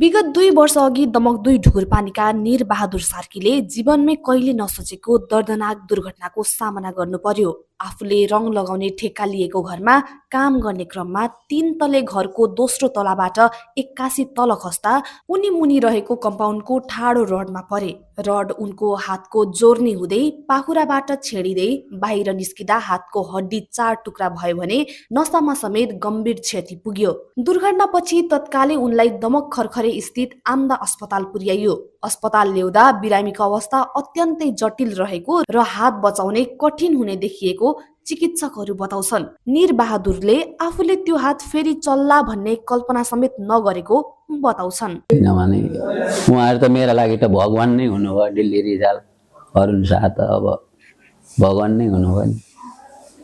विगत 2 वर्ष अघि दमकदुई ढुकुरपानीका निर बहादुर सार्कीले जीवनमै कहिले नसोचेको दर्दनाक दुर्घटनाको सामना गर्नु पर्यो। आफूले रङ लगाउने ठेक्का लिएको घरमा काम गर्ने क्रममा 3 तले घरको दोस्रो तलाबाट एक्कासी तल खस्दा उनी मुनि रहेको कम्पाउन्डको ठाडो रडमा परे। रड उनको हातको जोर्नी हुँदै पाखुराबाट छेडिँदै बाहिर निस्किँदा हातको हड्डी 4 टुक्रा भयो भने नसामा समेत गम्भीर क्षति पुग्यो। दुर्घटनापछि तत्कालै उनलाई दमक खरखरे स्थित आम्दा अस्पताल पुर्याइयो। अस्पताल ल्याउँदा बिरामीको अवस्था अत्यन्तै जटिल रहेको र हात बचाउने कठिन हुने देखिएको चिकित्सकहरू बताउँछन्। निर बहादुरले आफूले त्यो हात फेरि चल्ला भन्ने कल्पना समेत नगरेको बताउँछन्। किनभने उहाँहरू त मेरा लागि त भगवान नै हुनुभयो। दिल्ली रिजाल अरुण शाह त अब भगवान नै हुनुभयो नि।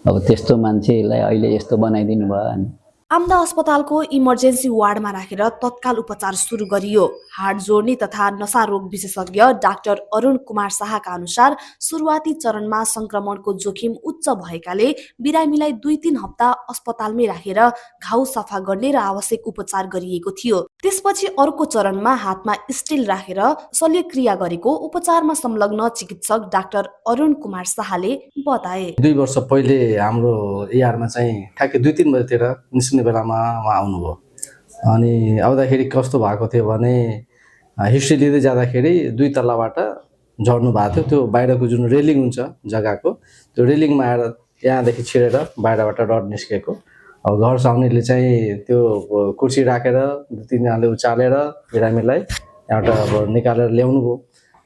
अब त्यस्तो मान्छेलाई अहिले यस्तो बनाइदिनु भयो अनि आम्दा अस्पतालको इमर्जेन्सी वार्डमा राखेर तत्काल उपचार सुरु गरियो। हाड जोड्ने तथा नसा रोग विशेषज्ञ डाक्टर अरुण कुमार शाहका अनुसार सुरुवाती चरणमा संक्रमणको जोखिम उच्च भएकाले बिरामीलाई 2-3 हप्ता अस्पतालमै राखेर घाउ सफा गर्ने र आवश्यक उपचार गरिएको थियो। त्यसपछि अर्को चरणमा हातमा स्टिल राखेर शल्यक्रिया गरेको उपचारमा संलग्न चिकित्सक डाक्टर अरुण कुमार शाहले बताए। 2 वर्ष पहिले हाम्रो एआरमा चाहिँ ठ्याक्कै 2-3 बजेतिर निस्किने बेलामा उहाँ आउनुभयो। अनि आउँदाखेरि कस्तो भएको थियो भने हिस्ट्री लिँदै जाँदाखेरि 2 तल्लाबाट झर्नु भएको थियो। त्यो बाहिरको जुन रेलिङ हुन्छ जग्गाको त्यो रेलिङमा आएर यहाँदेखि छिरेर बाहिरबाट रड निस्केको। अब घर साउनेले चाहिँ त्यो कुर्सी राखेर 2-3 जनाले उचालेर बिरामीलाई यहाँबाट अब निकालेर ल्याउनु भयो।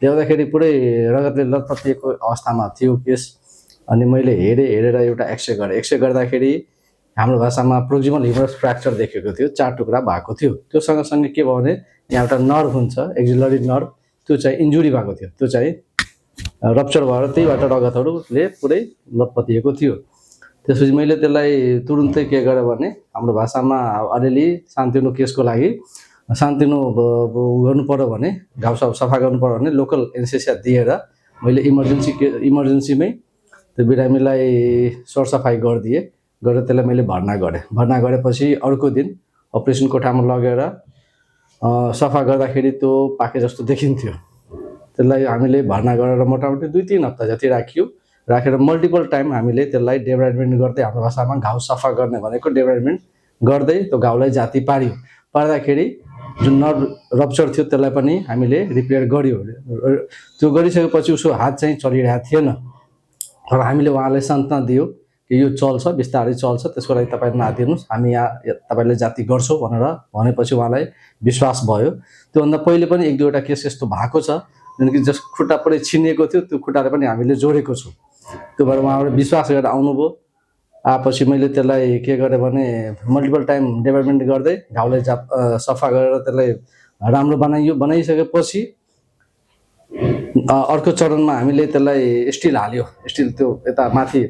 ल्याउँदाखेरि पुरै रगतले लतपतिएको अवस्थामा थियो केस। अनि मैले हेरेर एउटा एक्सरे गरेँ। एक्सरे गर्दाखेरि हाम्रो भाषामा प्रोक्सिमल ह्युमरस फ्र्याक्चर देखेको थियो, 4 टुक्रा भएको थियो। त्यो सँगसँगै के भयो भने यहाँ एउटा नर्भ हुन्छ, एक्जिलरी नर्भ, त्यो चाहिँ इन्जुरी भएको थियो। त्यो चाहिँ रप्चर भएर त्यहीबाट रगतहरूले पुरै लतपतिएको थियो। त्यसपछि मैले त्यसलाई तुरुन्तै के गरेँ भने हाम्रो भाषामा अलिअलि सानोतिनो केसको लागि सानोतिनो गर्नु पर्यो भने घाउ सफा गर्नु पर्यो भने लोकल एनेस्थेसिया दिएर मैले इमर्जेन्सीमै त्यो बिरामीलाई सरसफाइ गरिदिएँ। गरेर त्यसलाई मैले भर्ना गरेँ। भर्ना गरेपछि अर्को दिन अपरेसन कोठामा लगेर सफा गर्दाखेरि त्यो पाके जस्तो देखिन्थ्यो। त्यसलाई हामीले भर्ना गरेर मोटामोटी 2-3 हप्ता जति राखियो। राखेर मल्टिपल टाइम हामीले त्यसलाई डेब्राइडमेन्ट गर्दै, हाम्रो भाषामा घाउ सफा गर्ने भनेको डेब्राइडमेन्ट गर्दै त्यो घाउलाई जाति पार्यो। पार्दाखेरि जुन नर्भ रप्चर थियो त्यसलाई पनि हामीले रिपेयर गर्यो। त्यो गरिसकेपछि उसको हात चाहिँ चलिरहेको थिएन। तर हामीले उहाँलाई सान्त्वना दियो कि यो चल्छ, बिस्तारै चल्छ, त्यसको लागि तपाईँ नआत्तिनुहोस्, हामी यहाँ तपाईँले जाति गर्छौँ भनेपछि उहाँलाई विश्वास भयो। त्योभन्दा पहिले पनि 1-2वटा केस यस्तो भएको छ जुन कि जस खुट्टा पुरै छिनिएको थियो, त्यो खुट्टालाई पनि हामीले जोडेको छौँ। त्यो भएर उहाँबाट विश्वास गरेर आउनुभयो। आएपछि मैले त्यसलाई के गरेँ भने मल्टिपल टाइम डेभलपमेन्ट गर्दै घाउलाई सफा गरेर त्यसलाई राम्रो बनाइयो। बनाइसकेपछि अर्को चरणमा हामीले त्यसलाई स्टिल हाल्यो। स्टिल त्यो यता माथि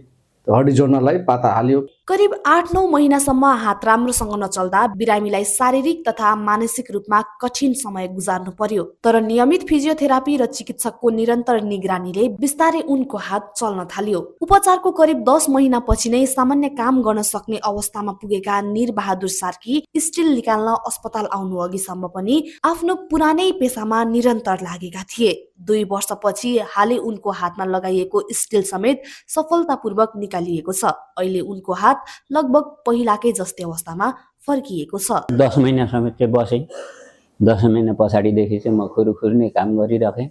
हड्डी जोड्नलाई पाता हाल्यो। करिब 8-9 महिनासम्म हात राम्रोसँग नचल्दा बिरामीलाई शारीरिक तथा मानसिक रूपमा कठिन समय गुजार्नु पर्यो। तर नियमित फिजियोथेरापी र चिकित्सकको निरन्तर निगरानीले बिस्तारै उनको हात चल्न थाल्यो। उपचारको करिब 10 महिनापछि नै सामान्य काम गर्न सक्ने अवस्थामा पुगेका निर बहादुर सार्की स्टिल निकाल्न अस्पताल आउनु अघिसम्म पनि आफ्नो पुरानै पेसामा निरन्तर लागेका थिए। 2 वर्षपछि हालै उनको हातमा लगाइएको स्टिल समेत सफलतापूर्वक निकालिएको छ। अहिले उनको हात लगभग पहिलाकै जस्तै अवस्थामा फर्किएको छ। 10 महिनासम्म चाहिँ बसेँ। 10 महिना पछाडिदेखि चाहिँ म खुरुखुरु नै काम गरिरहेँ।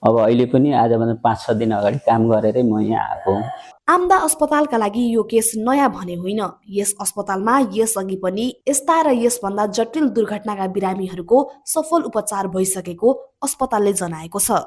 अब अहिले पनि आजभन्दा 5-6 दिन अगाडि काम गरेरै म यहाँ आएको हुँ। आम्दा अस्पतालका लागि यो केस नयाँ भने होइन। यस अस्पतालमा यसअघि पनि यस्ता र यसभन्दा जटिल दुर्घटनाका बिरामीहरूको सफल उपचार भइसकेको अस्पतालले जनाएको छ।